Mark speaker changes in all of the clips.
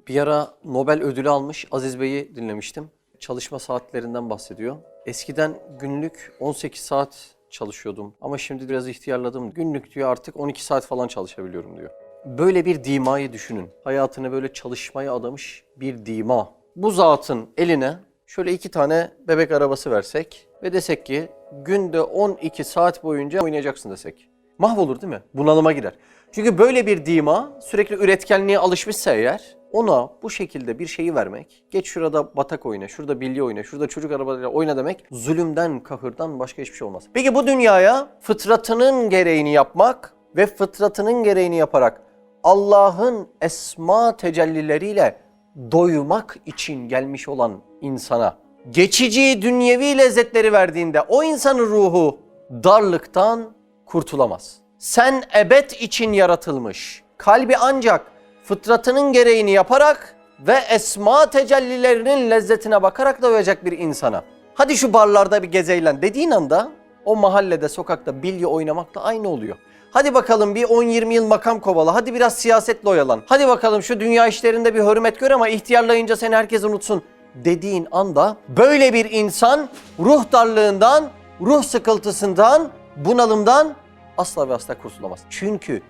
Speaker 1: Bir ara Nobel ödülü almış Aziz Bey'i dinlemiştim. Çalışma saatlerinden bahsediyor. Eskiden günlük 18 saat çalışıyordum ama şimdi biraz ihtiyarladım. Günlük diyor artık 12 saat falan çalışabiliyorum diyor. Böyle bir dimayı düşünün. Hayatını böyle çalışmaya adamış bir dima. Bu zatın eline şöyle 2 tane bebek arabası versek ve desek ki günde 12 saat boyunca oynayacaksın desek. Mahvolur değil mi? Bunalıma girer. Çünkü böyle bir dima sürekli üretkenliğe alışmışsa eğer ona bu şekilde bir şeyi vermek, geç şurada batak oyna, şurada bilye oyna, şurada çocuk arabalarıyla oyna demek zulümden, kahırdan başka hiçbir şey olmaz. Peki bu dünyaya fıtratının gereğini yapmak ve fıtratının gereğini yaparak Allah'ın esma tecellileriyle doymak için gelmiş olan insana geçici dünyevi lezzetleri verdiğinde o insanın ruhu darlıktan kurtulamaz. Sen ebed için yaratılmış, kalbi ancak fıtratının gereğini yaparak ve esma tecellilerinin lezzetine bakarak doyacak bir insana. Hadi şu barlarda bir gezeylen dediğin anda o mahallede, sokakta bilye oynamakla aynı oluyor. Hadi bakalım bir 10-20 yıl makam kovala, hadi biraz siyasetle oyalan. Hadi bakalım şu dünya işlerinde bir hürmet gör ama ihtiyarlayınca seni herkes unutsun dediğin anda böyle bir insan ruh darlığından, ruh sıkıntısından, bunalımdan asla ve asla kurtulamaz. Çünkü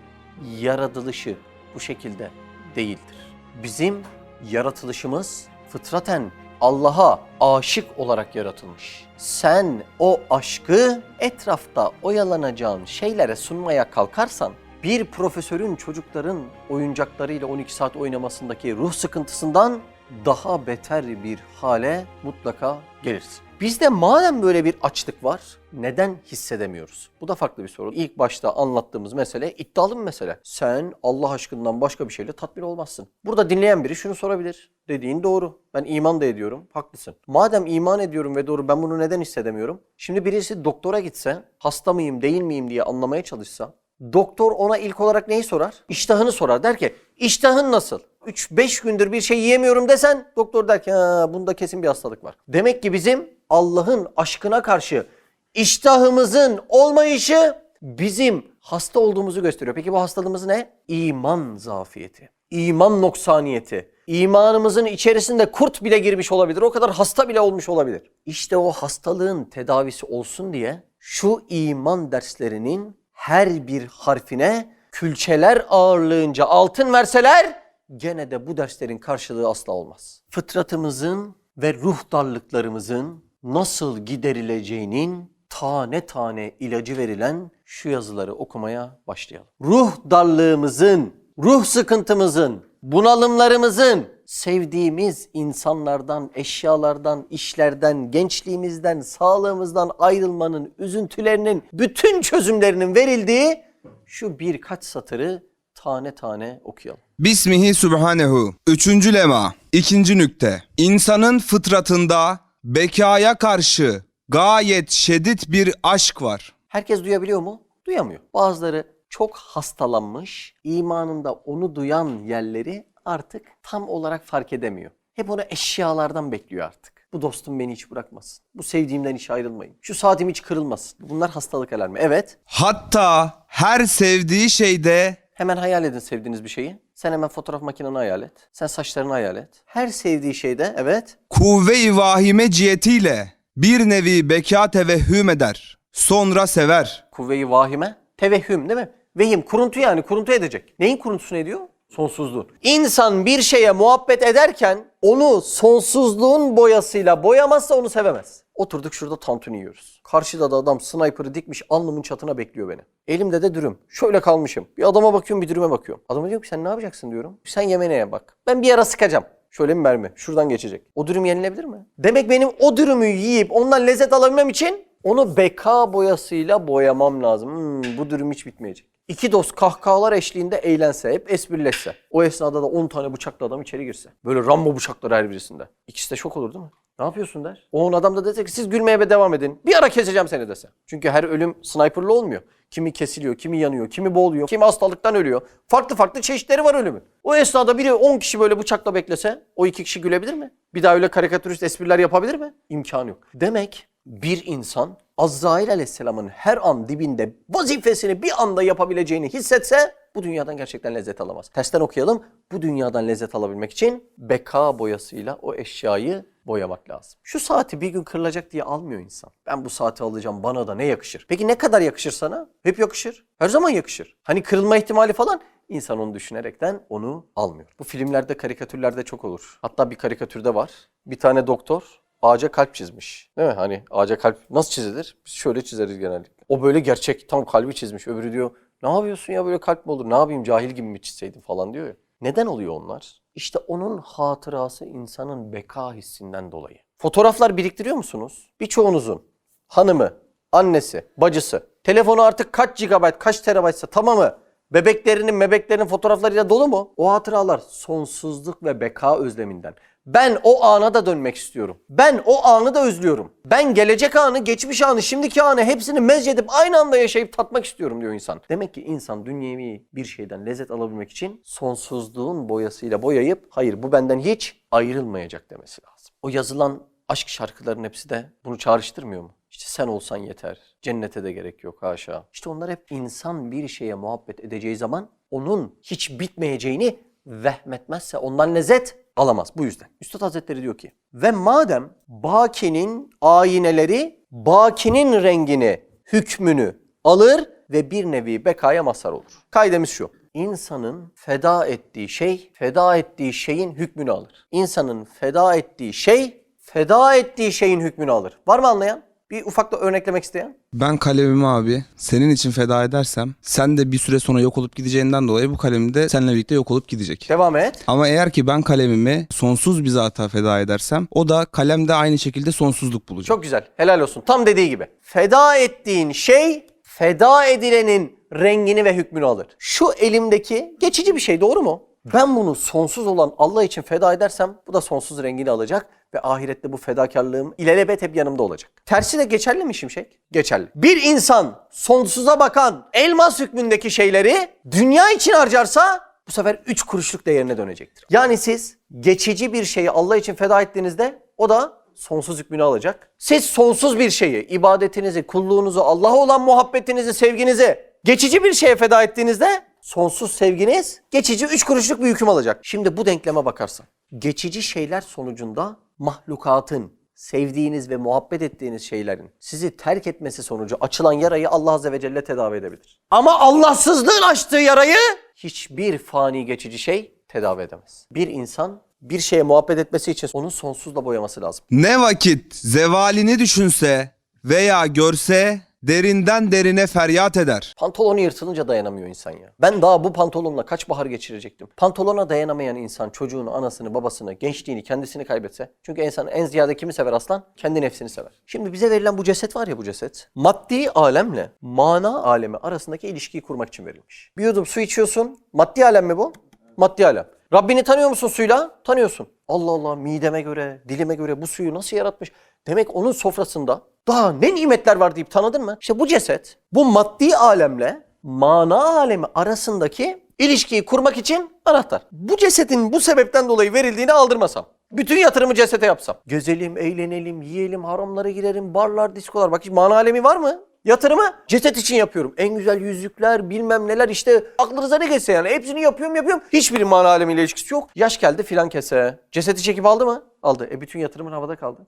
Speaker 1: yaratılışı bu şekilde değildir. Bizim yaratılışımız fıtraten Allah'a aşık olarak yaratılmış. Sen o aşkı etrafta oyalanacağın şeylere sunmaya kalkarsan bir profesörün çocukların oyuncaklarıyla 12 saat oynamasındaki ruh sıkıntısından daha beter bir hale mutlaka gelirsin. Bizde madem böyle bir açlık var, neden hissedemiyoruz? Bu da farklı bir soru. İlk başta anlattığımız mesele iddialı bir mesele. Sen Allah aşkından başka bir şeyle tatmin olmazsın. Burada dinleyen biri şunu sorabilir. Dediğin doğru. Ben iman da ediyorum. Haklısın. Madem iman ediyorum ve doğru, ben bunu neden hissedemiyorum? Şimdi birisi doktora gitse, hasta mıyım değil miyim diye anlamaya çalışsa, doktor ona ilk olarak neyi sorar? İştahını sorar. Der ki, iştahın nasıl? 3-5 gündür bir şey yiyemiyorum desen, doktor der ki, bunda kesin bir hastalık var. Demek ki bizim Allah'ın aşkına karşı iştahımızın olmayışı bizim hasta olduğumuzu gösteriyor. Peki bu hastalığımız ne? İman zafiyeti, iman noksaniyeti. İmanımızın içerisinde kurt bile girmiş olabilir, o kadar hasta bile olmuş olabilir. İşte o hastalığın tedavisi olsun diye şu iman derslerinin her bir harfine külçeler ağırlığınca altın verseler gene de bu derslerin karşılığı asla olmaz. Fıtratımızın ve ruh darlıklarımızın nasıl giderileceğinin tane tane ilacı verilen şu yazıları okumaya başlayalım. Ruh darlığımızın, ruh sıkıntımızın, bunalımlarımızın sevdiğimiz insanlardan, eşyalardan, işlerden, gençliğimizden, sağlığımızdan ayrılmanın üzüntülerinin bütün çözümlerinin verildiği şu birkaç satırı tane tane okuyalım.
Speaker 2: Bismihi Subhanehu. 3. lema. 2. nükte. İnsanın fıtratında bekaya karşı gayet şiddet bir aşk var.
Speaker 1: Herkes duyabiliyor mu? Duyamıyor. Bazıları çok hastalanmış, imanında onu duyan yerleri artık tam olarak fark edemiyor. Hep onu eşyalardan bekliyor artık. Bu dostum beni hiç bırakmasın. Bu sevdiğimden hiç ayrılmayın. Şu saatim hiç kırılmasın. Bunlar hastalık alarmı. Evet.
Speaker 2: Hatta her sevdiği şeyde
Speaker 1: Hemen hayal edin sevdiğiniz bir şeyi. Sen hemen fotoğraf makineni hayal et. Sen saçlarını hayal et. Her sevdiği şeyde evet.
Speaker 2: kuvve-i vahime cihetiyle bir nevi beka tevehhüm eder. Sonra sever.
Speaker 1: Kuvve-i vahime. Tevehhüm değil mi? Vehim, kuruntu yani, kuruntu edecek. Neyin kuruntusunu ediyor? Sonsuzluğun. İnsan bir şeye muhabbet ederken onu sonsuzluğun boyasıyla boyamazsa onu sevemez. Oturduk şurada tantuni yiyoruz. Karşıda da adam sniper'ı dikmiş alnımın çatına bekliyor beni. Elimde de dürüm. Şöyle kalmışım. Bir adama bakıyorum, bir dürüme bakıyorum. Adama diyorum ki sen ne yapacaksın diyorum. Sen yemeğine ye bak. Ben bir ara sıkacağım. Şöyle bir mermi. Şuradan geçecek. O dürüm yenilebilir mi? Demek benim o dürümü yiyip ondan lezzet alabilmem için onu beka boyasıyla boyamam lazım. Bu dürüm hiç bitmeyecek. İki dost kahkahalar eşliğinde eğlense, hep esprileşse. O esnada da 10 tane bıçaklı adam içeri girse. Böyle Rambo bıçakları her birisinde. İkisi de şok olur değil mi? Ne yapıyorsun der. O 10 adam da dese ki siz gülmeye devam edin. Bir ara keseceğim seni dese. Çünkü her ölüm sniper'lı olmuyor. Kimi kesiliyor, kimi yanıyor, kimi boğuluyor, kimi hastalıktan ölüyor. Farklı farklı çeşitleri var ölümün. O esnada biri 10 kişi böyle bıçakla beklese o 2 kişi gülebilir mi? Bir daha öyle karikatürist espriler yapabilir mi? İmkanı yok. Demek Bir insan Azrail aleyhisselamın her an dibinde vazifesini bir anda yapabileceğini hissetse bu dünyadan gerçekten lezzet alamaz. Tersten okuyalım. Bu dünyadan lezzet alabilmek için beka boyasıyla o eşyayı boyamak lazım. Şu saati bir gün kırılacak diye almıyor insan. Ben bu saati alacağım, bana da ne yakışır? Peki ne kadar yakışır sana? Hep yakışır. Her zaman yakışır. Hani kırılma ihtimali falan, İnsan onu düşünerekten onu almıyor. Bu filmlerde, karikatürlerde çok olur. Hatta bir karikatürde var. Bir tane doktor ağaca kalp çizmiş. Değil mi? Hani ağaca kalp nasıl çizilir? Biz şöyle çizeriz genellikle. O böyle gerçek tam kalbi çizmiş. Öbürü diyor ne yapıyorsun ya, böyle kalp mi olur? Ne yapayım, cahil gibi mi çizseydim falan diyor ya. Neden oluyor onlar? İşte onun hatırası insanın beka hissinden dolayı. Fotoğraflar biriktiriyor musunuz? Birçoğunuzun hanımı, annesi, bacısı telefonu artık kaç gigabayt, kaç terabaytsa tamamı bebeklerinin fotoğraflarıyla dolu mu? O hatıralar sonsuzluk ve beka özleminden. Ben o ana da dönmek istiyorum. Ben o anı da özlüyorum. Ben gelecek anı, geçmiş anı, şimdiki anı hepsini mezcedip aynı anda yaşayıp tatmak istiyorum diyor insan. Demek ki insan dünyevi bir şeyden lezzet alabilmek için sonsuzluğun boyasıyla boyayıp hayır bu benden hiç ayrılmayacak demesi lazım. O yazılan aşk şarkılarının hepsi de bunu çağrıştırmıyor mu? İşte sen olsan yeter, cennete de gerek yok haşa. İşte onlar hep insan bir şeye muhabbet edeceği zaman onun hiç bitmeyeceğini vehmetmezse ondan lezzet alamaz. Bu yüzden. Üstad Hazretleri diyor ki ve madem bakinin ayineleri bakinin rengini, hükmünü alır ve bir nevi bekaya mazhar olur. Kaidemiz şu. İnsanın feda ettiği şey, feda ettiği şeyin hükmünü alır. İnsanın feda ettiği şey, feda ettiği şeyin hükmünü alır. Var mı anlayan? Bir ufak da örneklemek isteyen?
Speaker 2: Ben kalemimi abi senin için feda edersem sen de bir süre sonra yok olup gideceğinden dolayı bu kalem de seninle birlikte yok olup gidecek.
Speaker 1: Devam et.
Speaker 2: Ama eğer ki ben kalemimi sonsuz bir zata feda edersem o da kalemde aynı şekilde sonsuzluk bulacak.
Speaker 1: Çok güzel. Helal olsun. Tam dediği gibi. Feda ettiğin şey feda edilenin rengini ve hükmünü alır. Şu elimdeki geçici bir şey, doğru mu? Ben bunu sonsuz olan Allah için feda edersem bu da sonsuz rengini alacak ve ahirette bu fedakarlığım ilelebet hep yanımda olacak. Tersi de geçerli mi Şimşek? Geçerli. Bir insan sonsuza bakan elmas hükmündeki şeyleri dünya için harcarsa bu sefer 3 kuruşluk değerine dönecektir. Yani siz geçici bir şeyi Allah için feda ettiğinizde o da sonsuz hükmünü alacak. Siz sonsuz bir şeyi, ibadetinizi, kulluğunuzu, Allah'a olan muhabbetinizi, sevginizi geçici bir şeye feda ettiğinizde sonsuz sevginiz geçici 3 kuruşluk bir hüküm alacak. Şimdi bu denkleme bakarsan geçici şeyler sonucunda mahlukatın, sevdiğiniz ve muhabbet ettiğiniz şeylerin sizi terk etmesi sonucu açılan yarayı Allah Azze ve Celle tedavi edebilir. Ama Allahsızlığın açtığı yarayı hiçbir fani geçici şey tedavi edemez. Bir insan bir şeye muhabbet etmesi için onu sonsuzla boyaması lazım.
Speaker 2: Ne vakit zevalini düşünse veya görse derinden derine feryat eder.
Speaker 1: Pantolonu yırtılınca dayanamıyor insan ya. Ben daha bu pantolonla kaç bahar geçirecektim. Pantolona dayanamayan insan çocuğunu, anasını, babasını, gençliğini, kendisini kaybetse. Çünkü insan en ziyade kimi sever aslan? Kendi nefsini sever. Şimdi bize verilen bu ceset var ya, bu ceset. Maddi alemle mana alemi arasındaki ilişkiyi kurmak için verilmiş. Bir yudum su içiyorsun. Maddi alem mi bu? Maddi alem. Rabbini tanıyor musun suyla? Tanıyorsun. Allah Allah, mideme göre, dilime göre bu suyu nasıl yaratmış? Demek onun sofrasında daha ne nimetler var deyip tanıdın mı? İşte bu ceset, bu maddi alemle mana alemi arasındaki ilişkiyi kurmak için anahtar. Bu cesetin bu sebepten dolayı verildiğini aldırmasam, bütün yatırımı cesete yapsam, gezelim, eğlenelim, yiyelim, haramlara girelim, barlar, diskolar. Bak, mana alemi var mı? Yatırımı ceset için yapıyorum. En güzel yüzükler, bilmem neler, işte aklınıza ne geçse yani. Hepsini yapıyorum. Hiçbir mana alemiyle ilişkisi yok. Yaş geldi filan kese. Cesedi çekip aldı mı? Aldı. Bütün yatırımın havada kaldı.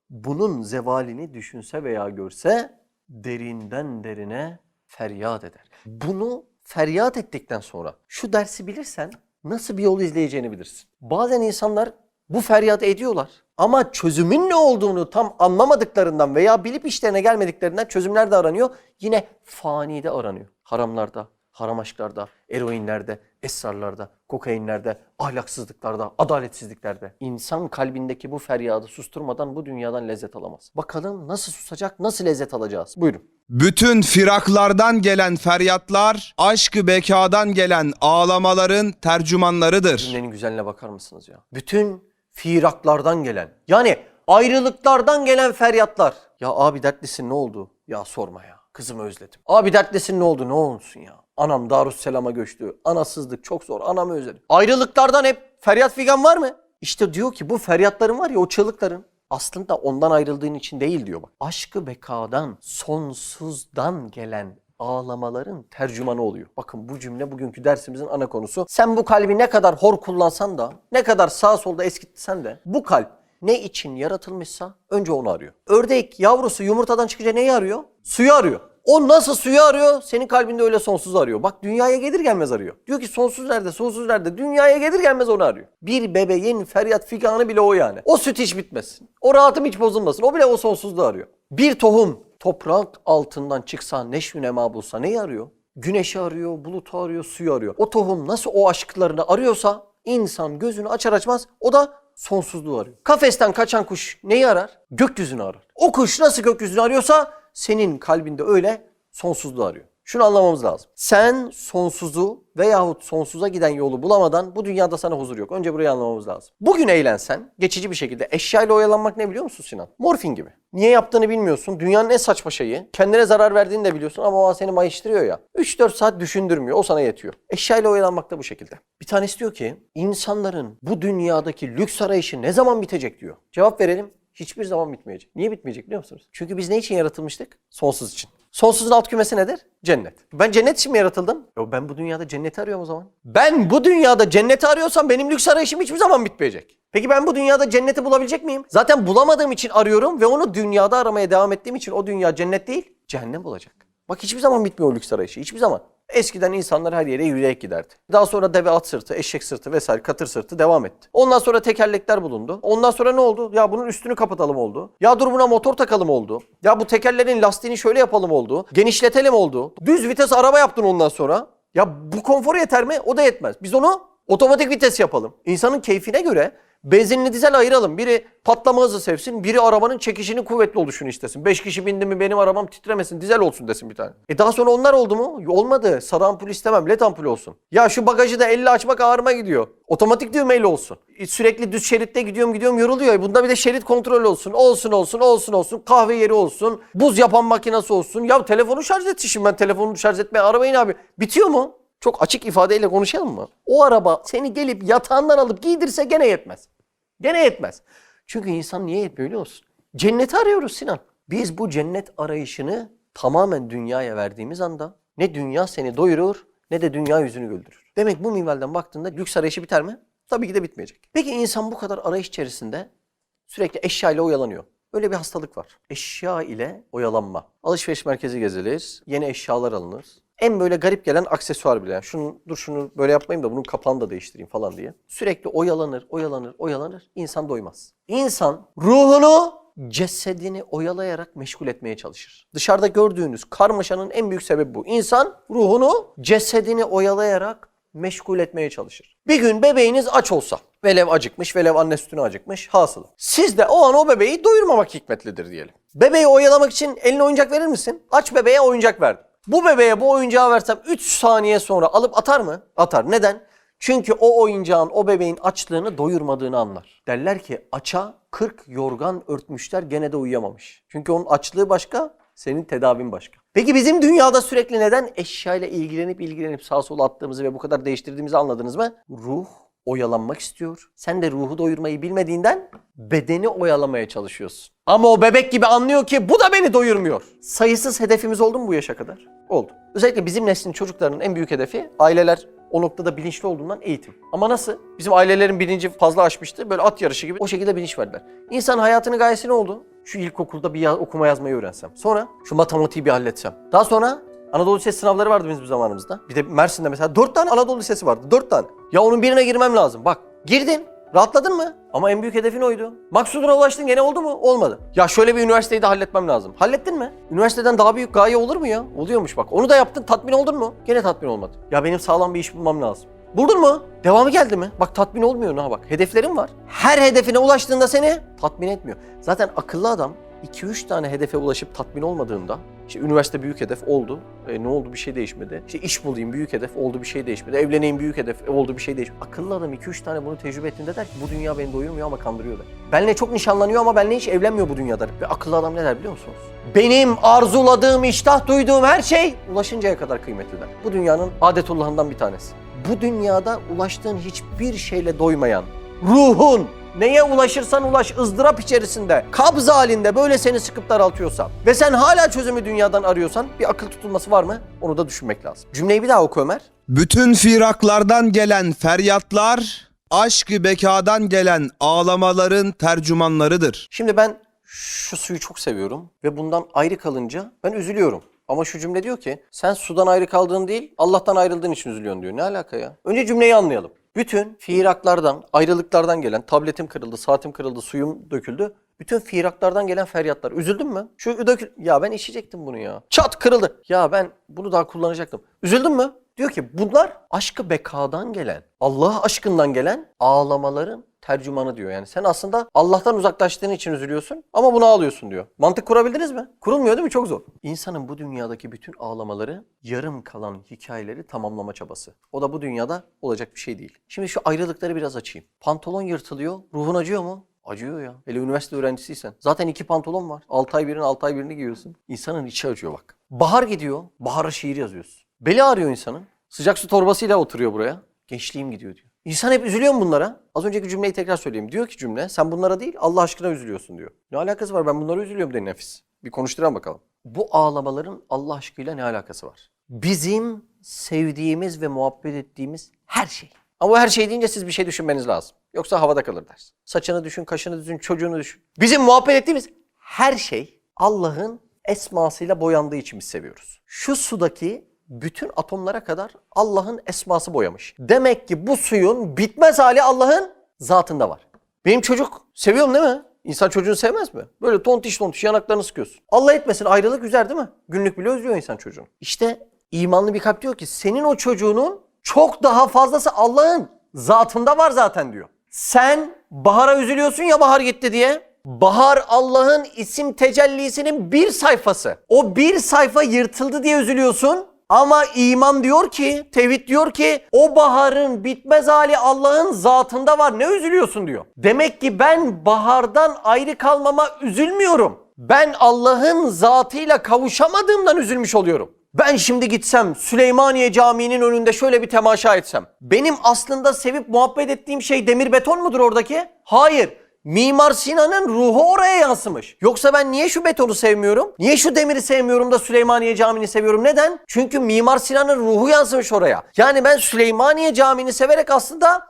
Speaker 1: Bunun zevalini düşünse veya görse derinden derine feryat eder. Bunu feryat ettikten sonra şu dersi bilirsen nasıl bir yol izleyeceğini bilirsin. Bazen insanlar bu feryat ediyorlar ama çözümün ne olduğunu tam anlamadıklarından veya bilip işlerine gelmediklerinden çözümler de aranıyor. Yine fanide aranıyor. Haramlarda, haram aşklarda, eroinlerde, esrarlarda, kokainlerde, ahlaksızlıklarda, adaletsizliklerde. İnsan kalbindeki bu feryadı susturmadan bu dünyadan lezzet alamaz. Bakalım nasıl susacak, nasıl lezzet alacağız? Buyurun.
Speaker 2: Bütün firaklardan gelen feryatlar, aşk-ı bekadan gelen ağlamaların tercümanlarıdır.
Speaker 1: Cümlenin güzelliğine bakar mısınız ya? Bütün firaklardan gelen, yani ayrılıklardan gelen feryatlar. Ya abi dertlisin, ne oldu? Ya sorma ya. Kızımı özledim. Abi dertlisin, ne oldu? Ne olsun ya? Anam Darüsselam'a göçtü. Anasızlık çok zor. Anamı özledim. Ayrılıklardan hep feryat figan var mı? İşte diyor ki bu feryatların var ya, o çığlıkların. Aslında ondan ayrıldığın için değil diyor bak. Aşkı bekadan, sonsuzdan gelen ağlamaların tercümanı oluyor. Bakın bu cümle bugünkü dersimizin ana konusu. Sen bu kalbi ne kadar hor kullansan da, ne kadar sağ solda eskitsen de bu kalp ne için yaratılmışsa önce onu arıyor. Ördek yavrusu yumurtadan çıkınca neyi arıyor? Suyu arıyor. O nasıl suyu arıyor? Senin kalbinde öyle sonsuz arıyor. Bak dünyaya gelir gelmez arıyor. Diyor ki sonsuz nerede, sonsuz nerede? Dünyaya gelir gelmez onu arıyor. Bir bebeğin feryat figanı bile o yani. O süt hiç bitmesin. O rahatım hiç bozulmasın. O bile o sonsuzluğu arıyor. Bir tohum toprak altından çıksa, neşvi nema bulsa neyi arıyor? Güneşi arıyor, bulutu arıyor, suyu arıyor. O tohum nasıl o aşklarını arıyorsa insan gözünü açar açmaz o da sonsuzluğu arıyor. Kafesten kaçan kuş neyi arar? Gökyüzünü arar. O kuş nasıl gökyüzünü arıyorsa senin kalbinde öyle sonsuzluğu arıyor. Şunu anlamamız lazım. Sen sonsuzu veyahut sonsuza giden yolu bulamadan bu dünyada sana huzur yok. Önce burayı anlamamız lazım. Bugün eğlensen geçici bir şekilde eşyayla oyalanmak ne biliyor musun Sinan? Morfin gibi. Niye yaptığını bilmiyorsun. Dünyanın en saçma şeyi. Kendine zarar verdiğini de biliyorsun ama o seni mayıştırıyor ya. 3-4 saat düşündürmüyor. O sana yetiyor. Eşyayla oyalanmak da bu şekilde. Bir tanesi diyor ki insanların bu dünyadaki lüks arayışı ne zaman bitecek diyor. Cevap verelim. Hiçbir zaman bitmeyecek. Niye bitmeyecek biliyor musunuz? Çünkü biz ne için yaratılmıştık? Sonsuz için. Sonsuzun alt kümesi nedir? Cennet. Ben cennet için mi yaratıldım? Yo ben bu dünyada cenneti arıyorum o zaman. Ben bu dünyada cenneti arıyorsam benim lüks arayışım hiçbir zaman bitmeyecek. Peki ben bu dünyada cenneti bulabilecek miyim? Zaten bulamadığım için arıyorum ve onu dünyada aramaya devam ettiğim için o dünya cennet değil, cehennem olacak. Bak hiçbir zaman bitmiyor o lüks arayışı. Hiçbir zaman. Eskiden insanlar her yere yürüyerek giderdi. Daha sonra deve at sırtı, eşek sırtı vesaire katır sırtı devam etti. Ondan sonra tekerlekler bulundu. Ondan sonra ne oldu? Ya bunun üstünü kapatalım oldu. Ya dur buna motor takalım oldu. Ya bu tekerlerin lastiğini şöyle yapalım oldu. Genişletelim oldu. Düz vites araba yaptın ondan sonra. Ya bu konfor yeter mi? O da yetmez. Biz onu otomatik vites yapalım. İnsanın keyfine göre benzinli dizel ayıralım. Biri patlama hızı sevsin, biri arabanın çekişinin kuvvetli oluşunu istesin. 5 kişi bindi mi benim arabam titremesin, dizel olsun desin bir tane. Daha sonra onlar oldu mu? Olmadı. Sarı ampul istemem, led ampul olsun. Ya şu bagajı da elle açmak ağrıma gidiyor. Otomatik düğmeyle olsun. Sürekli düz şeritte gidiyorum yoruluyor. Bunda bir de şerit kontrol olsun. Olsun. Kahve yeri olsun. Buz yapan makinesi olsun. Ya telefonu şarj et şimdi ben telefonu şarj etmeye arabayın abi. Bitiyor mu? Çok açık ifadeyle konuşalım mı? O araba seni gelip yatağından alıp giydirse gene yetmez. Gene yetmez. Çünkü insan niye yetmiyor biliyor musun? Cenneti arıyoruz Sinan. Biz bu cennet arayışını tamamen dünyaya verdiğimiz anda ne dünya seni doyurur ne de dünya yüzünü güldürür. Demek bu minvalden baktığında lüks arayışı biter mi? Tabii ki de bitmeyecek. Peki insan bu kadar arayış içerisinde sürekli eşya ile oyalanıyor. Öyle bir hastalık var. Eşya ile oyalanma. Alışveriş merkezi gezilir, yeni eşyalar alınır. En böyle garip gelen aksesuar bile. Yani şunu böyle yapmayayım da bunun kapağını da değiştireyim falan diye. Sürekli oyalanır. İnsan doymaz. İnsan ruhunu, cesedini oyalayarak meşgul etmeye çalışır. Dışarıda gördüğünüz karmaşanın en büyük sebebi bu. İnsan ruhunu, cesedini oyalayarak meşgul etmeye çalışır. Bir gün bebeğiniz aç olsa, velev acıkmış, velev anne sütüne acıkmış, hasılı. Siz de o an o bebeği doyurmamak hikmetlidir diyelim. Bebeği oyalamak için eline oyuncak verir misin? Aç bebeğe oyuncak verdim. Bu bebeğe bu oyuncağı versem 3 saniye sonra alıp atar mı? Atar. Neden? Çünkü o oyuncağın o bebeğin açlığını doyurmadığını anlar. Derler ki aça 40 yorgan örtmüşler gene de uyuyamamış. Çünkü onun açlığı başka, senin tedavin başka. Peki bizim dünyada sürekli neden eşyayla ilgilenip sağa sola attığımızı ve bu kadar değiştirdiğimizi anladınız mı? Ruh oyalanmak istiyor. Sen de ruhu doyurmayı bilmediğinden bedeni oyalamaya çalışıyorsun. Ama o bebek gibi anlıyor ki bu da beni doyurmuyor. Sayısız hedefimiz oldu mu bu yaşa kadar? Oldu. Özellikle bizim neslin çocuklarının en büyük hedefi aileler o noktada bilinçli olduğundan eğitim. Ama nasıl? Bizim ailelerin bilinci fazla aşmıştı. Böyle at yarışı gibi o şekilde bilinç verdiler. İnsan hayatının gayesi ne oldu? Şu ilkokulda bir okuma yazmayı öğrensem. Sonra şu matematiği bir halletsem. Daha sonra Anadolu Lisesi sınavları vardı bizim zamanımızda. Bir de Mersin'de mesela 4 tane Anadolu Lisesi vardı. 4 tane. Ya onun birine girmem lazım. Bak girdin. Rahatladın mı? Ama en büyük hedefin oydu. Maksuduna ulaştın gene oldu mu? Olmadı. Ya şöyle bir üniversiteyi de halletmem lazım. Hallettin mi? Üniversiteden daha büyük gaye olur mu ya? Oluyormuş bak. Onu da yaptın. Tatmin oldun mu? Gene tatmin olmadı. Ya benim sağlam bir iş bulmam lazım. Buldun mu? Devamı geldi mi? Bak tatmin olmuyor ha bak. Hedeflerin var. Her hedefine ulaştığında seni tatmin etmiyor. Zaten akıllı adam 2-3 tane hedefe ulaşıp tatmin olmadığında, işte üniversite büyük hedef oldu, ne oldu bir şey değişmedi. İşte iş bulayım büyük hedef oldu bir şey değişmedi. Evleneyim büyük hedef oldu bir şey değişmedi. Akıllı adam 2-3 tane bunu tecrübe ettiğinde der ki bu dünya beni doyurmuyor ama kandırıyor der. Benle çok nişanlanıyor ama benle hiç evlenmiyor bu dünyada. Ve akıllı adam ne der biliyor musunuz? Benim arzuladığım, iştah duyduğum her şey ulaşıncaya kadar kıymetli der. Bu dünyanın adetullahından bir tanesi. Bu dünyada ulaştığın hiçbir şeyle doymayan ruhun neye ulaşırsan ulaş, ızdırap içerisinde, kabz halinde böyle seni sıkıp daraltıyorsa ve sen hala çözümü dünyadan arıyorsan bir akıl tutulması var mı? Onu da düşünmek lazım. Cümleyi bir daha oku Ömer.
Speaker 2: Bütün firaklardan gelen feryatlar, aşk-ı bekadan gelen ağlamaların tercümanlarıdır.
Speaker 1: Şimdi ben şu suyu çok seviyorum ve bundan ayrı kalınca ben üzülüyorum. Ama şu cümle diyor ki sen sudan ayrı kaldığın değil Allah'tan ayrıldığın için üzülüyorsun diyor. Ne alaka ya? Önce cümleyi anlayalım. Bütün firaklardan, ayrılıklardan gelen tabletim kırıldı, saatim kırıldı, suyum döküldü. Bütün firaklardan gelen feryatlar. Üzüldün mü? Ya ben içecektim bunu ya. Çat kırıldı. Ya ben bunu daha kullanacaktım. Üzüldün mü? Diyor ki bunlar aşkı bekadan gelen, Allah aşkından gelen ağlamaların tercümanı diyor. Yani sen aslında Allah'tan uzaklaştığın için üzülüyorsun ama bunu ağlıyorsun diyor. Mantık kurabildiniz mi? Kurulmuyor değil mi? Çok zor. İnsanın bu dünyadaki bütün ağlamaları yarım kalan hikayeleri tamamlama çabası. O da bu dünyada olacak bir şey değil. Şimdi şu ayrılıkları biraz açayım. Pantolon yırtılıyor. Ruhun acıyor mu? Acıyor ya. Hele üniversite öğrencisiysen. Zaten 2 pantolon var. 6 ay birini 6 ay birini giyiyorsun. İnsanın içi acıyor bak. Bahar gidiyor. Bahara şiir yazıyorsun. Beli ağrıyor insanın. Sıcak su torbasıyla oturuyor buraya. Gençliğim gidiyor diyor. İnsan hep üzülüyor mu bunlara? Az önceki cümleyi tekrar söyleyeyim. Diyor ki cümle sen bunlara değil Allah aşkına üzülüyorsun diyor. Ne alakası var, ben bunlara üzülüyorum de nefis. Bir konuşturalım bakalım. Bu ağlamaların Allah aşkıyla ne alakası var? Bizim sevdiğimiz ve muhabbet ettiğimiz her şey. Ama bu her şey deyince siz bir şey düşünmeniz lazım. Yoksa havada kalır ders. Saçını düşün, kaşını düşün, çocuğunu düşün. Bizim muhabbet ettiğimiz her şey Allah'ın esmasıyla boyandığı için biz seviyoruz. Şu sudaki bütün atomlara kadar Allah'ın esması boyamış. Demek ki bu suyun bitmez hali Allah'ın zatında var. Benim çocuk seviyorum değil mi? İnsan çocuğunu sevmez mi? Böyle tontiş tontiş yanaklarını sıkıyorsun. Allah etmesin ayrılık üzer değil mi? Günlük bile özlüyor insan çocuğunu. İşte imanlı bir kalp diyor ki senin o çocuğunun çok daha fazlası Allah'ın zatında var zaten diyor. Sen bahara üzülüyorsun ya bahar gitti diye. Bahar Allah'ın isim tecellisinin bir sayfası. O bir sayfa yırtıldı diye üzülüyorsun. Ama iman diyor ki, tevhid diyor ki o baharın bitmez hali Allah'ın zatında var. Ne üzülüyorsun diyor. Demek ki ben bahardan ayrı kalmama üzülmüyorum. Ben Allah'ın zatıyla kavuşamadığımdan üzülmüş oluyorum. Ben şimdi gitsem Süleymaniye Camii'nin önünde şöyle bir temaşa etsem. Benim aslında sevip muhabbet ettiğim şey demir beton mudur oradaki? Hayır. Mimar Sinan'ın ruhu oraya yansımış. Yoksa ben niye şu betonu sevmiyorum? Niye şu demiri sevmiyorum da Süleymaniye Camii'ni seviyorum? Neden? Çünkü Mimar Sinan'ın ruhu yansımış oraya. Yani ben Süleymaniye Camii'ni severek aslında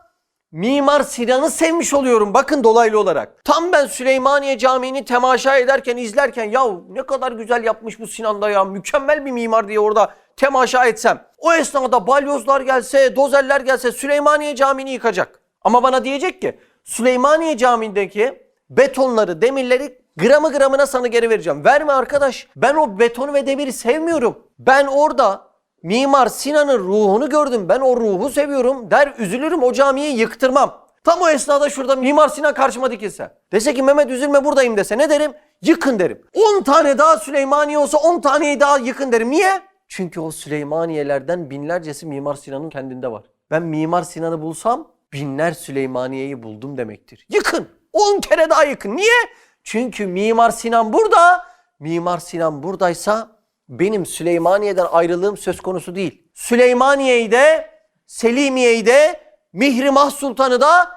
Speaker 1: Mimar Sinan'ı sevmiş oluyorum. Bakın dolaylı olarak. Tam ben Süleymaniye Camii'ni temaşa ederken, izlerken ya ne kadar güzel yapmış bu Sinan da ya. Mükemmel bir mimar diye orada temaşa etsem. O esnada balyozlar gelse, dozerler gelse Süleymaniye Camii'ni yıkacak. Ama bana diyecek ki Süleymaniye Camii'ndeki betonları, demirleri gramı gramına sana geri vereceğim. Verme arkadaş. Ben o betonu ve demiri sevmiyorum. Ben orada Mimar Sinan'ın ruhunu gördüm. Ben o ruhu seviyorum der üzülürüm, o camiyi yıktırmam. Tam o esnada şurada Mimar Sinan karşıma dikilse. Dese ki Mehmet üzülme buradayım dese ne derim? Yıkın derim. 10 tane daha Süleymaniye olsa 10 taneyi daha yıkın derim. Niye? Çünkü o Süleymaniyelerden binlercesi Mimar Sinan'ın kendinde var. Ben Mimar Sinan'ı bulsam binler Süleymaniye'yi buldum demektir. Yıkın. 10 kere daha yıkın. Niye? Çünkü Mimar Sinan burada. Mimar Sinan buradaysa benim Süleymaniye'den ayrılığım söz konusu değil. Süleymaniye'yi de, Selimiye'yi de, Mihrimah Sultan'ı da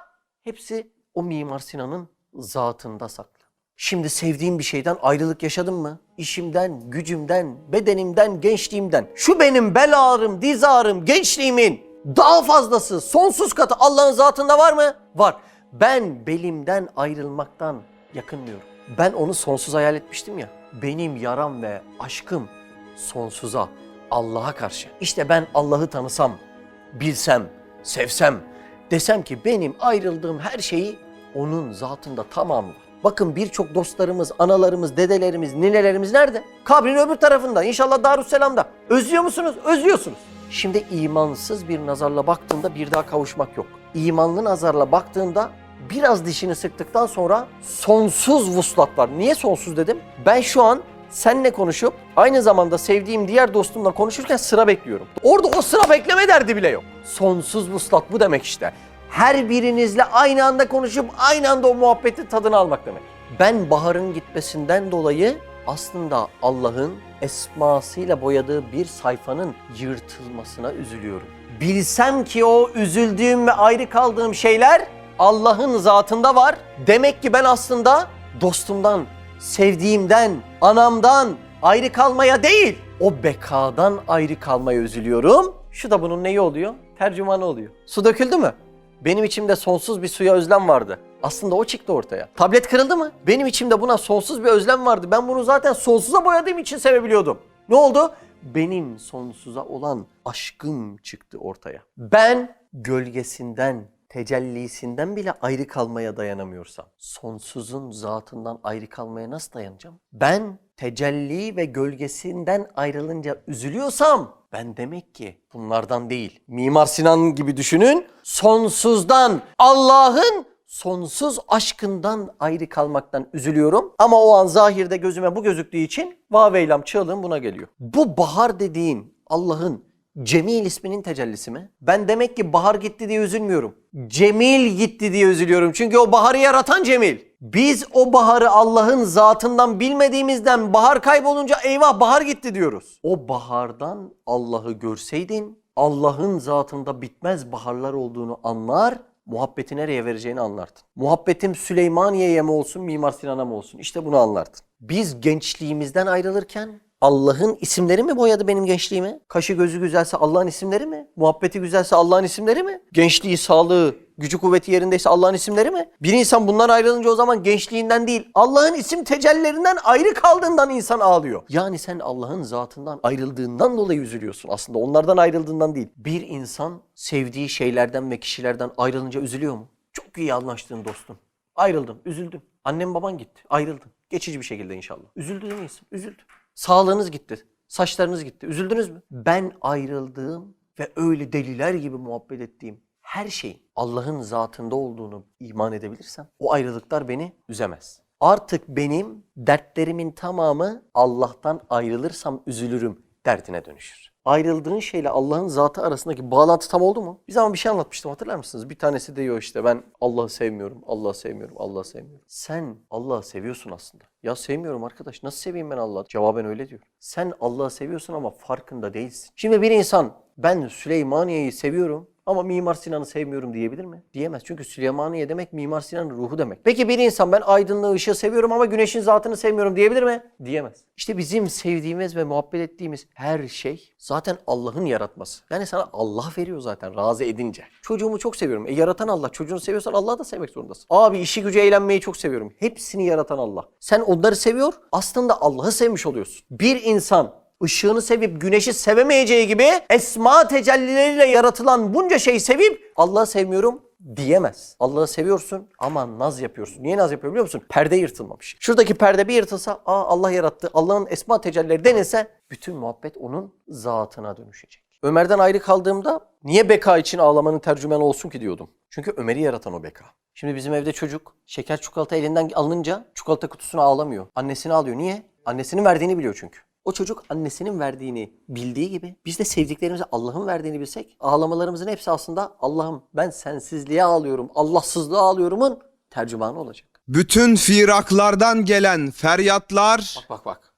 Speaker 1: hepsi o Mimar Sinan'ın zatında saklı. Şimdi sevdiğim bir şeyden ayrılık yaşadım mı? İşimden, gücümden, bedenimden, gençliğimden. Şu benim bel ağrım, diz ağrım, gençliğimin daha fazlası, sonsuz katı Allah'ın zatında var mı? Var. Ben belimden ayrılmaktan yakınmıyorum. Ben onu sonsuz hayal etmiştim ya. Benim yaram ve aşkım sonsuza, Allah'a karşı. İşte ben Allah'ı tanısam, bilsem, sevsem, desem ki benim ayrıldığım her şeyi onun zatında tamamı var. Bakın birçok dostlarımız, analarımız, dedelerimiz, ninelerimiz nerede? Kabrin öbür tarafında, inşallah Darüsselam'da. Özlüyor musunuz? Özlüyorsunuz. Şimdi imansız bir nazarla baktığında bir daha kavuşmak yok. İmanlı nazarla baktığında biraz dişini sıktıktan sonra sonsuz vuslat var. Niye sonsuz dedim? Ben şu an seninle konuşup aynı zamanda sevdiğim diğer dostumla konuşurken sıra bekliyorum. Orada o sıra bekleme derdi bile yok. Sonsuz vuslat bu demek işte. Her birinizle aynı anda konuşup aynı anda o muhabbetin tadını almak demek. Ben baharın gitmesinden dolayı aslında Allah'ın esmasıyla boyadığı bir sayfanın yırtılmasına üzülüyorum. Bilsem ki o üzüldüğüm ve ayrı kaldığım şeyler Allah'ın zatında var. Demek ki ben aslında dostumdan, sevdiğimden, anamdan ayrı kalmaya değil, o bekadan ayrı kalmaya üzülüyorum. Şu da bunun neyi oluyor? Tercümanı oluyor. Su döküldü mü? Benim içimde sonsuz bir suya özlem vardı. Aslında o çıktı ortaya. Tablet kırıldı mı? Benim içimde buna sonsuz bir özlem vardı. Ben bunu zaten sonsuza boyadığım için sevebiliyordum. Ne oldu? Benim sonsuza olan aşkım çıktı ortaya. Ben gölgesinden, tecellisinden bile ayrı kalmaya dayanamıyorsam, sonsuzun zatından ayrı kalmaya nasıl dayanacağım? Ben tecelli ve gölgesinden ayrılınca üzülüyorsam, ben demek ki bunlardan değil, Mimar Sinan gibi düşünün, sonsuzdan, Allah'ın sonsuz aşkından ayrı kalmaktan üzülüyorum. Ama o an zahirde gözüme bu gözüktüğü için vaveylem çığlığım buna geliyor. Bu bahar dediğin Allah'ın Cemil isminin tecellisi mi? Ben demek ki bahar gitti diye üzülmüyorum. Cemil gitti diye üzülüyorum. Çünkü o baharı yaratan Cemil. Biz o baharı Allah'ın zatından bilmediğimizden bahar kaybolunca eyvah bahar gitti diyoruz. O bahardan Allah'ı görseydin, Allah'ın zatında bitmez baharlar olduğunu anlar, muhabbeti nereye vereceğini anlardın. Muhabbetim Süleymaniye'ye mi olsun, Mimar Sinan'a mı olsun? İşte bunu anlardın. Biz gençliğimizden ayrılırken Allah'ın isimleri mi boyadı benim gençliğimi? Kaşı gözü güzelse Allah'ın isimleri mi? Muhabbeti güzelse Allah'ın isimleri mi? Gençliği, sağlığı, gücü kuvveti yerindeyse Allah'ın isimleri mi? Bir insan bundan ayrılınca o zaman gençliğinden değil, Allah'ın isim tecellilerinden ayrı kaldığından insan ağlıyor. Yani sen Allah'ın zatından ayrıldığından dolayı üzülüyorsun aslında. Onlardan ayrıldığından değil. Bir insan sevdiği şeylerden ve kişilerden ayrılınca üzülüyor mu? Çok iyi anlaştığın dostum. Ayrıldım, üzüldüm. Annem baban gitti, ayrıldım. Geçici bir şekilde inşallah. Üzüldü değil mi insan? Üzüldü. Sağlığınız gitti, saçlarınız gitti. Üzüldünüz mü? Ben ayrıldığım ve öyle deliler gibi muhabbet ettiğim her şeyin Allah'ın zatında olduğunu iman edebilirsem o ayrılıklar beni üzemez. Artık benim dertlerimin tamamı Allah'tan ayrılırsam üzülürüm derdine dönüşür. Ayrıldığın şeyle Allah'ın zatı arasındaki bağlantı tam oldu mu? Bir zaman bir şey anlatmıştım, hatırlar mısınız? Bir tanesi diyor işte ben Allah'ı sevmiyorum, Allah'ı sevmiyorum, Allah'ı sevmiyorum. Sen Allah'ı seviyorsun aslında. Ya sevmiyorum arkadaş, nasıl seveyim ben Allah'ı? Cevaben öyle diyor. Sen Allah'ı seviyorsun ama farkında değilsin. Şimdi bir insan ben Süleymaniye'yi seviyorum ama Mimar Sinan'ı sevmiyorum diyebilir mi? Diyemez. Çünkü Süleymaniye demek Mimar Sinan'ın ruhu demek. Peki bir insan ben aydınlığı, ışığı seviyorum ama güneşin zatını sevmiyorum diyebilir mi? Diyemez. İşte bizim sevdiğimiz ve muhabbet ettiğimiz her şey zaten Allah'ın yaratması. Yani sana Allah veriyor zaten razı edince. Çocuğumu çok seviyorum. Yaratan Allah. Çocuğunu seviyorsan Allah'ı da sevmek zorundasın. Abi işi gücü eğlenmeyi çok seviyorum. Hepsini yaratan Allah. Sen onları seviyor, aslında Allah'ı sevmiş oluyorsun. Bir insan ışığını sevip güneşi sevemeyeceği gibi esma tecellileriyle yaratılan bunca şeyi sevip Allah'ı sevmiyorum diyemez. Allah'ı seviyorsun ama naz yapıyorsun. Niye naz yapıyor biliyor musun? Perde yırtılmamış. Şuradaki perde bir yırtılsa Allah yarattı. Allah'ın esma tecellileri denilse bütün muhabbet onun zatına dönüşecek. Ömer'den ayrı kaldığımda niye beka için ağlamanın tercümanı olsun ki diyordum. Çünkü Ömer'i yaratan o beka. Şimdi bizim evde çocuk şeker çikolata elinden alınınca çikolata kutusuna ağlamıyor. Annesini alıyor. Niye? Annesinin verdiğini biliyor çünkü. O çocuk annesinin verdiğini bildiği gibi biz de sevdiklerimize Allah'ın verdiğini bilsek ağlamalarımızın hepsi aslında Allah'ım ben sensizliğe ağlıyorum, Allahsızlığa ağlıyorumun tercümanı olacak.
Speaker 2: Bütün firaklardan gelen feryatlar,
Speaker 1: Bak.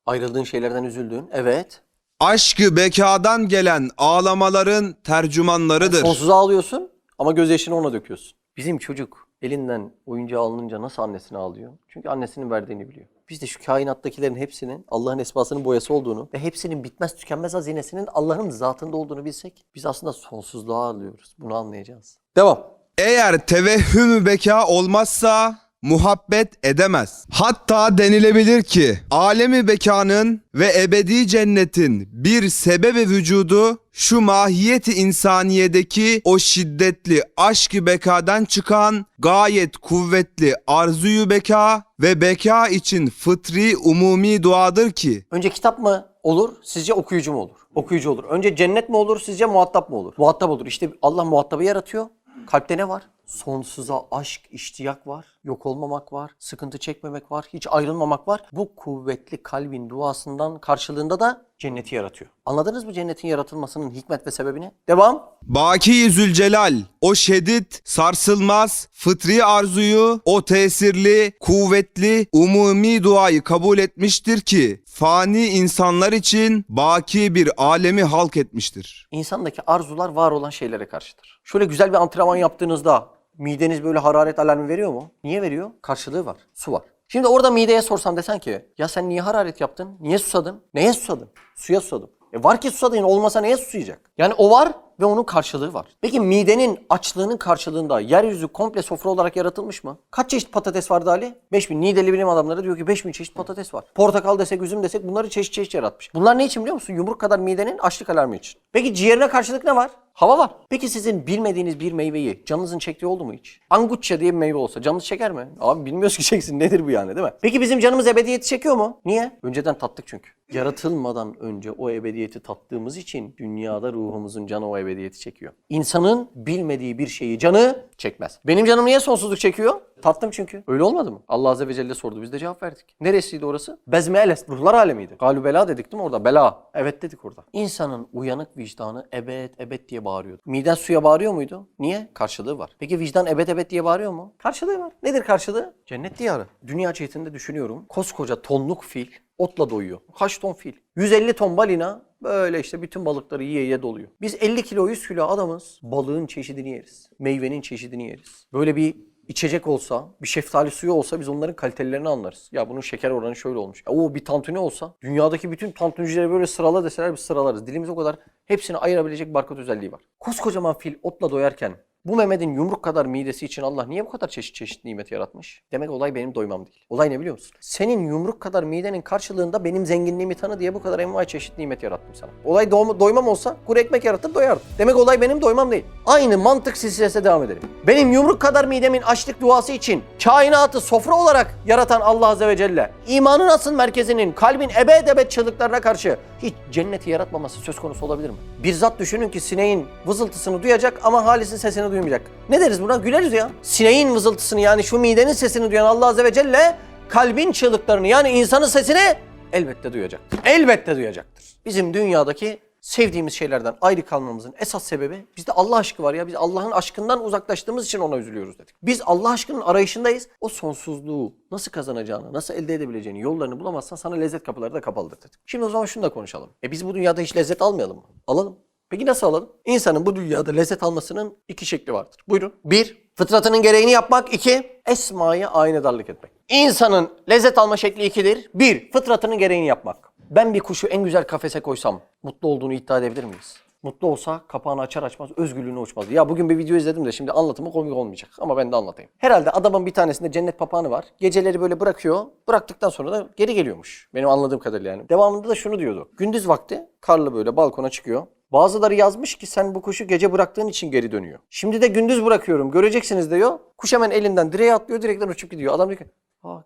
Speaker 1: Ayrıldığın şeylerden üzüldün. Evet.
Speaker 2: aşkı bekadan gelen ağlamaların tercümanlarıdır.
Speaker 1: Sonsuza ağlıyorsun ama gözyaşını ona döküyorsun. Bizim çocuk elinden oyuncağı alınınca nasıl annesine ağlıyor? Çünkü annesinin verdiğini biliyor. Biz de şu kainattakilerin hepsinin Allah'ın esmasının boyası olduğunu ve hepsinin bitmez tükenmez hazinesinin Allah'ın zatında olduğunu bilsek biz aslında sonsuzluğa ağlıyoruz. Bunu anlayacağız. Devam.
Speaker 2: Eğer tevehhüm-ü beka olmazsa muhabbet edemez. Hatta denilebilir ki alemi bekanın ve ebedi cennetin bir sebebi vücudu şu mahiyeti insaniyedeki o şiddetli aşk-ı bekadan çıkan gayet kuvvetli arzuyu beka ve beka için fıtri umumi duadır ki.
Speaker 1: Önce kitap mı olur, sizce okuyucu mu olur? Okuyucu olur. Önce cennet mi olur, sizce muhatap mı olur? Muhatap olur. İşte Allah muhatabı yaratıyor. Kalpte ne var? Sonsuza aşk, iştiyak var. Yok olmamak var. Sıkıntı çekmemek var. Hiç ayrılmamak var. Bu kuvvetli kalbin duasından karşılığında da cenneti yaratıyor. Anladınız mı cennetin yaratılmasının hikmet ve sebebini? Devam.
Speaker 2: Baki-i Zülcelal o şedid, sarsılmaz, fıtri arzuyu, o tesirli, kuvvetli, umumi duayı kabul etmiştir ki fani insanlar için baki bir alemi halk etmiştir.
Speaker 1: İnsandaki arzular var olan şeylere karşıdır. Şöyle güzel bir antrenman yaptığınızda Mideniz böyle hararet alarmı veriyor mu? Niye veriyor? Karşılığı var. Su var. Şimdi orada mideye sorsam desen ki ya sen niye hararet yaptın? Niye susadın? Neye susadın? Suya susadım. Var ki susadın, olmasa neye susayacak? Yani o var ve onun karşılığı var. Peki midenin açlığının karşılığında yeryüzü komple sofra olarak yaratılmış mı? Kaç çeşit patates vardı Ali? 5000. Nideli bilim adamları diyor ki 5000 çeşit patates var. Portakal desek, üzüm desek bunları çeşit çeşit yaratmış. Bunlar ne için biliyor musun? Yumruk kadar midenin açlık alarmı için. Peki ciğerine karşılık ne var? Hava var. Peki sizin bilmediğiniz bir meyveyi canınızın çektiği oldu mu hiç? Anguçça diye bir meyve olsa canınız çeker mi? Abi bilmiyoruz ki çeksin. Nedir bu yani, değil mi? Peki bizim canımız ebediyeti çekiyor mu? Niye? Önceden tattık çünkü. Yaratılmadan önce o ebediyeti tattığımız için dünyada ruhumuzun canı o ebediyeti çekiyor. İnsanın bilmediği bir şeyi canı çekmez. Benim canım niye sonsuzluk çekiyor? Tattım çünkü. Öyle olmadı mı? Allah Azze ve Celle sordu. Biz de cevap verdik. Neresiydi orası? Bezmeeles. Ruhlar alemiydi. Galü bela dedik değil mi orada? Bela. Evet dedik orada. İnsanın uyanık vicdanı ebed ebed diye bağırıyordu. Miden suya bağırıyor muydu? Niye? Karşılığı var. Peki vicdan ebed ebed diye bağırıyor mu? Karşılığı var. Nedir karşılığı? Cennet diyarı. Dünya cihetinde düşünüyorum. Koskoca tonluk fil otla doyuyor. Kaç ton fil? 150 ton balina böyle işte bütün balıkları yiye yiye doluyor. Biz 50 kilo 100 kilo adamız. Balığın çeşidini yeriz. Meyvenin çeşidini yeriz. Böyle bir içecek olsa, bir şeftali suyu olsa biz onların kalitelerini anlarız. Ya bunun şeker oranı şöyle olmuş. O bir tantuni olsa, dünyadaki bütün tantunicileri böyle sırala deseler biz sıralarız. Dilimiz o kadar hepsini ayırabilecek barkod özelliği var. Koskocaman fil otla doyarken bu Mehmet'in yumruk kadar midesi için Allah niye bu kadar çeşit çeşit nimet yaratmış? Demek olay benim doymam değil. Olay ne biliyor musun? Senin yumruk kadar midenin karşılığında benim zenginliğimi tanı diye bu kadar envai çeşit nimet yarattım sana. Olay doymam olsa kuru ekmek yarattım doyardım. Demek olay benim doymam değil. Aynı mantık silsilesine devam edelim. Benim yumruk kadar midemin açlık duası için kainatı sofra olarak yaratan Allah Azze ve Celle imanın asıl merkezinin kalbin ebed ebed çığlıklarına karşı hiç cenneti yaratmaması söz konusu olabilir mi? Bir zat düşünün ki sineğin vızıltısını duyacak ama halisin sesini duymayacak. Ne deriz buna? Güleriz ya. Sineğin vızıltısını yani şu midenin sesini duyan Allah Azze ve Celle kalbin çığlıklarını yani insanın sesini elbette duyacaktır. Elbette duyacaktır. Bizim dünyadaki sevdiğimiz şeylerden ayrı kalmamızın esas sebebi bizde Allah aşkı var ya. Biz Allah'ın aşkından uzaklaştığımız için ona üzülüyoruz dedik. Biz Allah aşkının arayışındayız. O sonsuzluğu nasıl kazanacağını, nasıl elde edebileceğini, yollarını bulamazsan sana lezzet kapıları da kapalıdır dedik. Şimdi o zaman şunu da konuşalım. Biz bu dünyada hiç lezzet almayalım mı? Alalım. Peki nasıl alalım? İnsanın bu dünyada lezzet almasının iki şekli vardır. Buyurun. 1. Fıtratının gereğini yapmak. 2. Esmaya aynedarlık etmek. İnsanın lezzet alma şekli 2'dir. 1. Fıtratının gereğini yapmak. Ben bir kuşu en güzel kafese koysam mutlu olduğunu iddia edebilir miyiz? Mutlu olsa kapağını açar açmaz özgürlüğüne uçmaz. Ya bugün bir video izledim de şimdi anlatımı komik olmayacak ama ben de anlatayım. Herhalde adamın bir tanesinde cennet papağanı var. Geceleri böyle bırakıyor. Bıraktıktan sonra da geri geliyormuş. Benim anladığım kadarıyla yani. Devamında da şunu diyordu. Gündüz vakti karlı böyle balkona çıkıyor. Bazıları yazmış ki sen bu kuşu gece bıraktığın için geri dönüyor. Şimdi de gündüz bırakıyorum göreceksiniz diyor. Kuş hemen elinden direğe atlıyor direkten uçup gidiyor. Adam diyor ki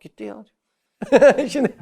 Speaker 1: gitti ya. Şimdi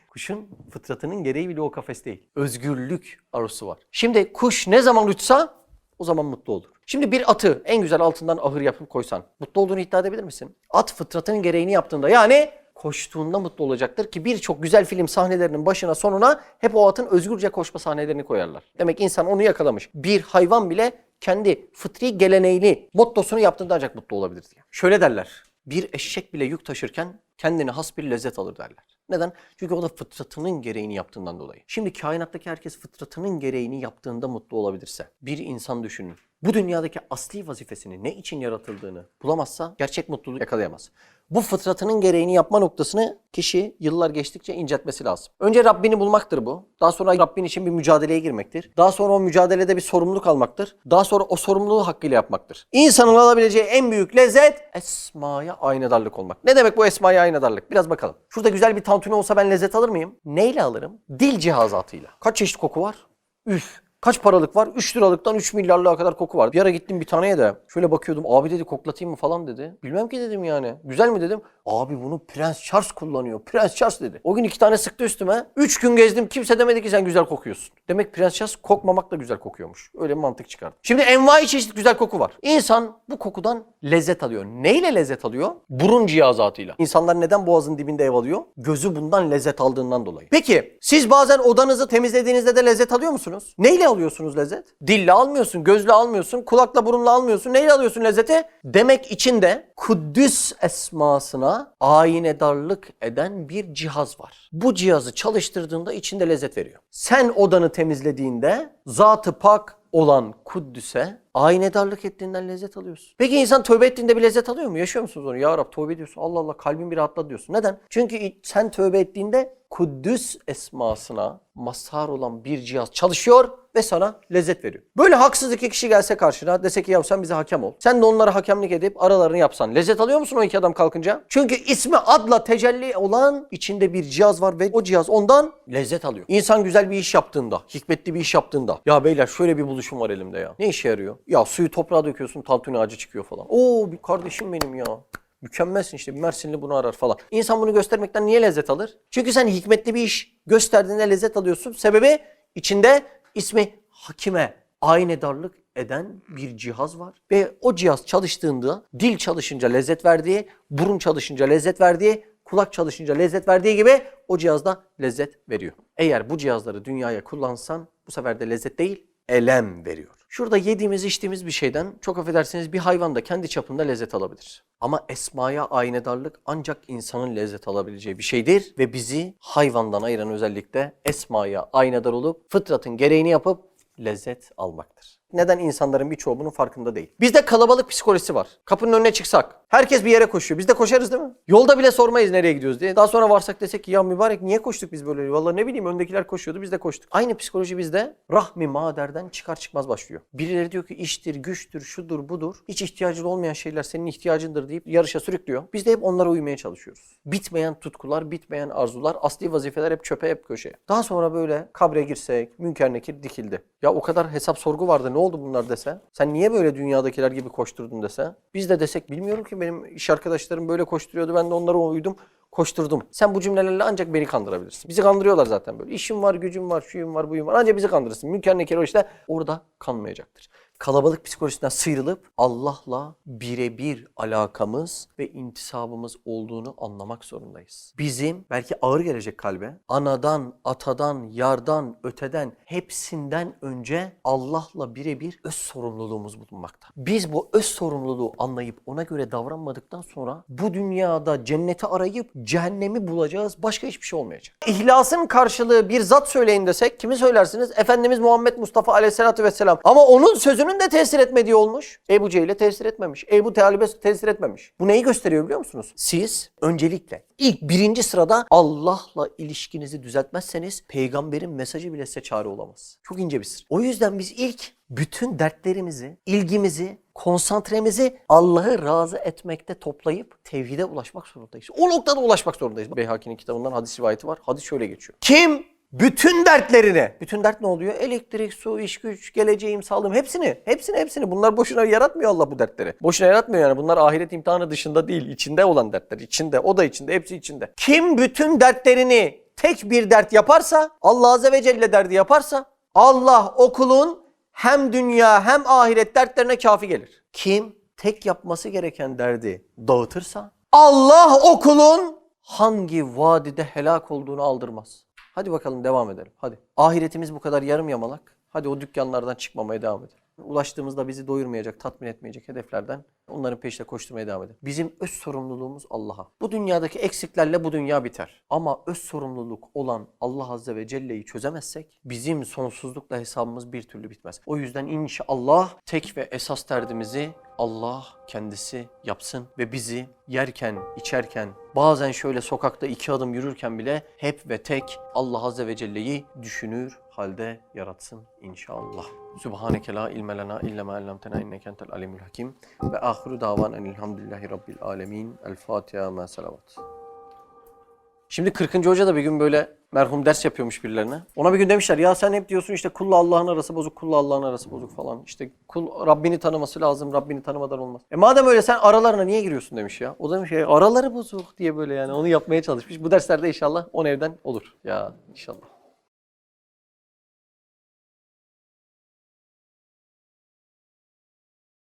Speaker 1: kuşun fıtratının gereği bile o kafes değil. Özgürlük arzusu var. Şimdi kuş ne zaman uçsa o zaman mutlu olur. Şimdi bir atı en güzel altından ahır yapıp koysan mutlu olduğunu iddia edebilir misin? At fıtratının gereğini yaptığında yani koştuğunda mutlu olacaktır ki birçok güzel film sahnelerinin başına sonuna hep o atın özgürce koşma sahnelerini koyarlar. Demek insan onu yakalamış. Bir hayvan bile kendi fıtri geleneğini, mottosunu yaptığında ancak mutlu olabilir diye. Şöyle derler. Bir eşek bile yük taşırken kendine has bir lezzet alır derler. Neden? Çünkü o da fıtratının gereğini yaptığından dolayı. Şimdi kainattaki herkes fıtratının gereğini yaptığında mutlu olabilirse bir insan düşünün. Bu dünyadaki asli vazifesini ne için yaratıldığını bulamazsa gerçek mutluluğu yakalayamaz. Bu fıtratının gereğini yapma noktasını kişi yıllar geçtikçe inceltmesi lazım. Önce Rabbini bulmaktır bu. Daha sonra Rabbin için bir mücadeleye girmektir. Daha sonra o mücadelede bir sorumluluk almaktır. Daha sonra o sorumluluğu hakkıyla yapmaktır. İnsanın alabileceği en büyük lezzet esmaya aynadarlık olmak. Ne demek bu esmaya aynadarlık? Biraz bakalım. Şurada güzel bir tantuni olsa ben lezzet alır mıyım? Neyle alırım? Dil cihazatıyla. Kaç çeşit koku var? Üf. Kaç paralık var? 3 liralıktan 3 milyarlığa kadar koku var. Bir ara gittim bir taneye de şöyle bakıyordum. Abi dedi koklatayım mı falan dedi. Bilmem ki dedim yani. Güzel mi dedim. Abi bunu Prens Charles kullanıyor. Prens Charles dedi. O gün 2 tane sıktı üstüme. 3 gün gezdim. Kimse demedi ki sen güzel kokuyorsun. Demek Prens Charles kokmamak da güzel kokuyormuş. Öyle bir mantık çıkardı. Şimdi envai çeşit güzel koku var. İnsan bu kokudan lezzet alıyor. Neyle lezzet alıyor? Burun cihazatıyla. İnsanlar neden boğazın dibinde ev alıyor? Gözü bundan lezzet aldığından dolayı. Peki siz bazen odanızı temizlediğinizde de lezzet alıyor musunuz? Neyle alıyorsunuz lezzet? Dille almıyorsun, gözle almıyorsun, kulakla burunla almıyorsun. Neyle alıyorsun lezzeti? Demek içinde Kuddüs esmasına aynedarlık eden bir cihaz var. Bu cihazı çalıştırdığında içinde lezzet veriyor. Sen odanı temizlediğinde Zat-ı Pak olan Kuddüs'e Aynedarlık ettiğinden lezzet alıyorsun. Peki insan tövbe ettiğinde bir lezzet alıyor mu? Yaşıyor musunuz onu? Ya Rab tövbe ediyorsun. Allah Allah kalbim bir rahatladı diyorsun. Neden? Çünkü sen tövbe ettiğinde Kuddüs esmasına mazhar olan bir cihaz çalışıyor ve sana lezzet veriyor. Böyle haksız iki kişi gelse karşına dese ki ya sen bize hakem ol. Sen de onlara hakemlik edip aralarını yapsan. Lezzet alıyor musun o iki adam kalkınca? Çünkü ismi adla tecelli olan içinde bir cihaz var ve o cihaz ondan lezzet alıyor. İnsan güzel bir iş yaptığında, hikmetli bir iş yaptığında. Ya beyler şöyle bir buluşum var elimde ya. Ne işe yarıyor? Ya suyu toprağa döküyorsun tantuni ağacı çıkıyor falan. Oo bir kardeşim benim ya. Mükemmelsin işte bir Mersinli bunu arar falan. İnsan bunu göstermekten niye lezzet alır? Çünkü sen hikmetli bir iş gösterdiğinde lezzet alıyorsun. Sebebi içinde ismi hakime aynedarlık eden bir cihaz var. Ve o cihaz çalıştığında dil çalışınca lezzet verdiği, burun çalışınca lezzet verdiği, kulak çalışınca lezzet verdiği gibi o cihaz da lezzet veriyor. Eğer bu cihazları dünyaya kullansan bu sefer de lezzet değil, elem veriyor. Şurada yediğimiz içtiğimiz bir şeyden çok affedersiniz bir hayvan da kendi çapında lezzet alabilir. Ama esmaya aynedarlık ancak insanın lezzet alabileceği bir şeydir. Ve bizi hayvandan ayıran özellik de esmaya aynedar olup fıtratın gereğini yapıp lezzet almaktır. Neden insanların birçoğu bunun farkında değil? Bizde kalabalık psikolojisi var. Kapının önüne çıksak herkes bir yere koşuyor. Biz de koşarız değil mi? Yolda bile sormayız nereye gidiyoruz diye. Daha sonra varsak desek ki ya mübarek niye koştuk biz böyle? Vallahi ne bileyim öndekiler koşuyordu biz de koştuk. Aynı psikoloji bizde rahmi maderden çıkar çıkmaz başlıyor. Birileri diyor ki iştir, güçtür, şudur, budur. Hiç ihtiyacın olmayan şeyler senin ihtiyacındır deyip yarışa sürüklüyor. Biz de hep onlara uymaya çalışıyoruz. Bitmeyen tutkular, bitmeyen arzular, asli vazifeler hep çöpe, hep köşeye. Daha sonra böyle kabre girsek, Münker Nekir dikildi. Ya o kadar hesap sorgu vardı ne oldu bunlar dese? Sen niye böyle dünyadakiler gibi koşturdun dese? Biz de desek bilmiyorum ki benim iş arkadaşlarım böyle koşturuyordu ben de onlara uydum. Koşturdum. Sen bu cümlelerle ancak beni kandırabilirsin. Bizi kandırıyorlar zaten böyle. İşim var, gücüm var, şuyum var, buyum var. Ancak bizi kandırırsın. Münker Nekir o işte orada kanmayacaktır. Kalabalık psikolojisinden sıyrılıp Allah'la birebir alakamız ve intisabımız olduğunu anlamak zorundayız. Bizim belki ağır gelecek kalbe anadan, atadan, yardan, öteden hepsinden önce Allah'la birebir öz sorumluluğumuz bulunmakta. Biz bu öz sorumluluğu anlayıp ona göre davranmadıktan sonra bu dünyada cenneti arayıp cehennemi bulacağız. Başka hiçbir şey olmayacak. İhlasın karşılığı bir zat söyleyin desek kimi söylersiniz? Efendimiz Muhammed Mustafa Aleyhisselatü Vesselam. Ama onun sözünün de tesir etmediği olmuş. Ebu Cehil'e tesir etmemiş. Ebu Talib'e tesir etmemiş. Bu neyi gösteriyor biliyor musunuz? Siz öncelikle ilk birinci sırada Allah'la ilişkinizi düzeltmezseniz peygamberin mesajı bile size çare olamaz. Çok ince bir sır. O yüzden biz ilk bütün dertlerimizi, ilgimizi, konsantremizi Allah'ı razı etmekte toplayıp tevhide ulaşmak zorundayız. O noktada ulaşmak zorundayız. Beyhaki'nin kitabından hadis rivayeti var. Hadis şöyle geçiyor. Kim bütün dertlerine, bütün dert ne oluyor? Elektrik, su, iş güç, geleceğim, sağlığım hepsini. Bunlar boşuna yaratmıyor Allah bu dertleri. Boşuna yaratmıyor yani. Bunlar ahiret imtihanı dışında değil. İçinde olan dertler. İçinde, o da içinde, hepsi içinde. Kim bütün dertlerini tek bir dert yaparsa, Allah Azze ve Celle derdi yaparsa, Allah o kulun hem dünya hem ahiret dertlerine kafi gelir. Kim tek yapması gereken derdi dağıtırsa, Allah o kulun hangi vadide helak olduğunu aldırmaz. Hadi bakalım devam edelim. Hadi. Ahiretimiz bu kadar yarım yamalak. Hadi o dükkanlardan çıkmamaya devam edelim. Ulaştığımızda bizi doyurmayacak, tatmin etmeyecek hedeflerden onların peşinde koşturmaya devam edelim. Bizim öz sorumluluğumuz Allah'a. Bu dünyadaki eksiklerle bu dünya biter. Ama öz sorumluluk olan Allah Azze ve Celle'yi çözemezsek bizim sonsuzlukla hesabımız bir türlü bitmez. O yüzden inşallah tek ve esas derdimizi Allah kendisi yapsın ve bizi yerken, içerken, bazen şöyle sokakta 2 adım yürürken bile hep ve tek Allah Azze ve Celle'yi düşünür halde yaratsın inşallah. Subhaneke la ilme lena illa ma allamtena inneke entel alimul hakim ve ahiru davan elhamdülillahi rabbil alemin. El Fatiha ma salavat. Şimdi 40. Hoca da bir gün böyle merhum ders yapıyormuş birilerine. Ona bir gün demişler ya sen hep diyorsun işte kulla Allah'ın arası bozuk, kulla Allah'ın arası bozuk falan. İşte kul Rabbini tanıması lazım, Rabbini tanımadan olmaz. Madem öyle sen aralarına niye giriyorsun demiş ya. O demiş araları bozuk diye böyle yani onu yapmaya çalışmış. Bu derslerde inşallah 10 evden olur ya inşallah.